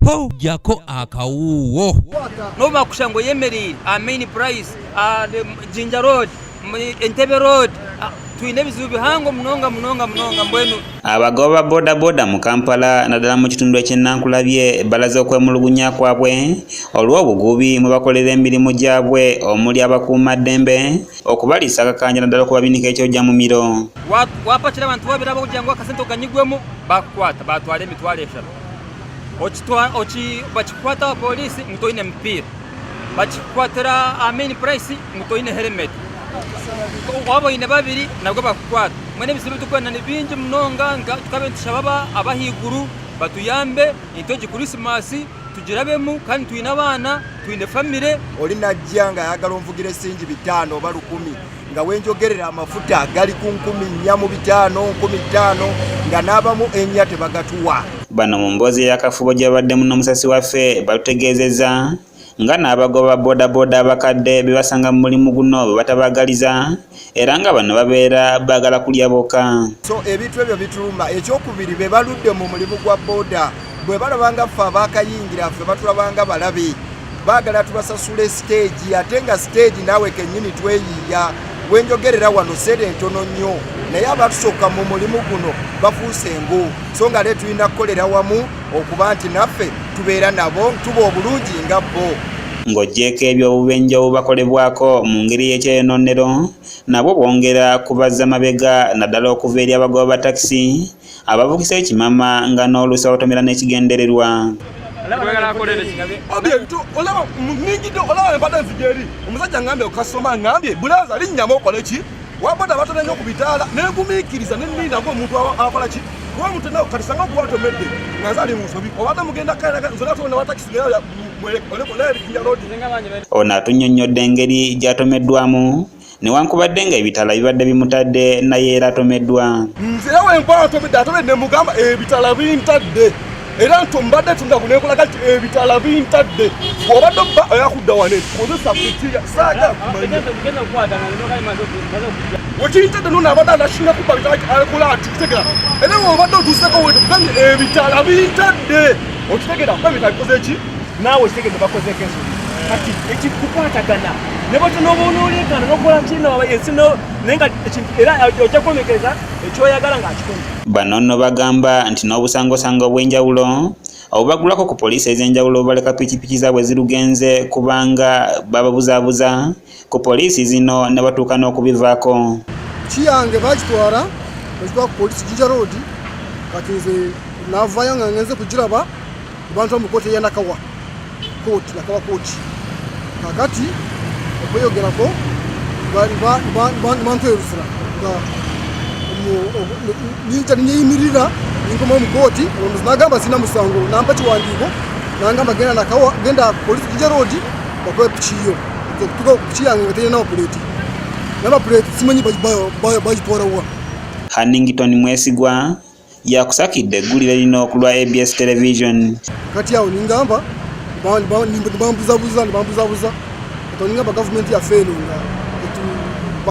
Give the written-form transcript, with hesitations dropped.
po jako akawuwo no makushango yemerire main price Jinja Road Entebbe Road tuine bizibu bihango munonga mbwenu. Abagoba boda mu Kampala naddala mu kitundu ekyenankulabye balaze okwemulugunya kwabwe olw'obugubi mu bakolera emirimu gyabwe omuli abakuumaddembe okubaliisa akakanja naddala okubabinika ekyojja mu miro. Wapakira abantu babiri abakujja ngo akasente okanyigwemu bakukwata batwala emitwalo 5 bakikwata polisi mutoine mpira bakikwatira main price mutoine helmet wabo ine babiri nabwo bakukwata mwene bizibu tukwena ni bingi munonga tukabentisha baba abahiguru batuyambe intoji Christmas tugirabemu kandi tuyina abana tuyine family oli najjanga yagala omvugire singi 5 oba 10 nga wenjogerera amafuta gali ku 10,500 15 nga nabamu enya tebagatuwa. Bano mu mboozi y'akafubo gy'abadde muno musasi waffe balutegeezezza nga n'abagoba boda abakadde bebasanga mu mulimu guno batabagaliza era nga bano babeera baagala kulya boka. So ebintu ebyo bituluma ekyokubiri be baludde mu mulimu gwa boda bwe balabanga ffe abaakayingira ffe batulabanga balabe baagala tubasasule stage ate nga stage naawe kennyini tweyiiya wenjogerera wano sede entono nnyo naye abatusooka mu mulimu guno bafuuse engo so nga leero tulina kukolera wamu okuba nti naffe tubeera nabo tuba obulungi nga bo. Ng'oggyeko ebyobubenje obubakolebwako mu ngeri y'ekyeyononero nabwo bwongera kubazza mabega naddala okuva eri abagoba takisi abavugisa ekimama nga n'oluusi batomera n'ekigendererwa. Omusajja ngambye okasoma ngambye bulaza linnyama okola ki waboda batone nnyo ku bitaala nengumiikiriza nenninda ng'omuntu akola ki kuba omuntu nawe kati sanga ogwatomedde nga nze ali mu nsobi obadde mugenda zonna tona watakisi ono atunnyonnyodde engeri gy'atomeddwamu newankubadde nga ebitala bibadde bimutadde naye era atomeddwa. Nze wenkwala atomedde mugamba ebitala bintadde era ntombadde tundabuneekolaga ti ebitala bintadde bw'obadde obba oyakudda wane kozesa kutiya saaga wekintadde nona abadde anashinga kubba bitala alikola ati kitegera era bw'obadde otuuseko wete kugambye ebitala bintadde okitegera kuba ebitala bikoze eki naawe kitegedde bakozeeko ensobi kati ekikukwatagana ne bwete n'oba onoolekana n'okola kino ensino naye nga era ojja kwomekereza ekyoyagala ng'akikoze. Bano nno bagamba nti n'obusangosango obw'enjawulo obubagulako ku poliisi ez'enjawulo baleka pikipiki zaabwe zirugenze kubanga bababuzaabuza ku poliisi zino ne batuuka n'okubivaako. Kiyange bagitwala ku poliisi Jinja Road kati nze naavaayo nga ngenze kugiraba abantu mu kooti ey'Nakawa Nakawa kooti kakati okweyogerako bantwerusira nga ninyimirira ninkoma mu kooti nagamba sina musango nampa kiwandiiko nangamba genda Nakawa genda poliisi Jinja Road bakoye pikiyo tuka piki yange nga terina puleti naba puleti simanyi bagitwalawa. Hannington Mwesigwa yakusakidde eggulire lino ku lwa ABS Television. Kati awo ningamba bambuzabuza katoni ngamba gavumenti yaffe eno nga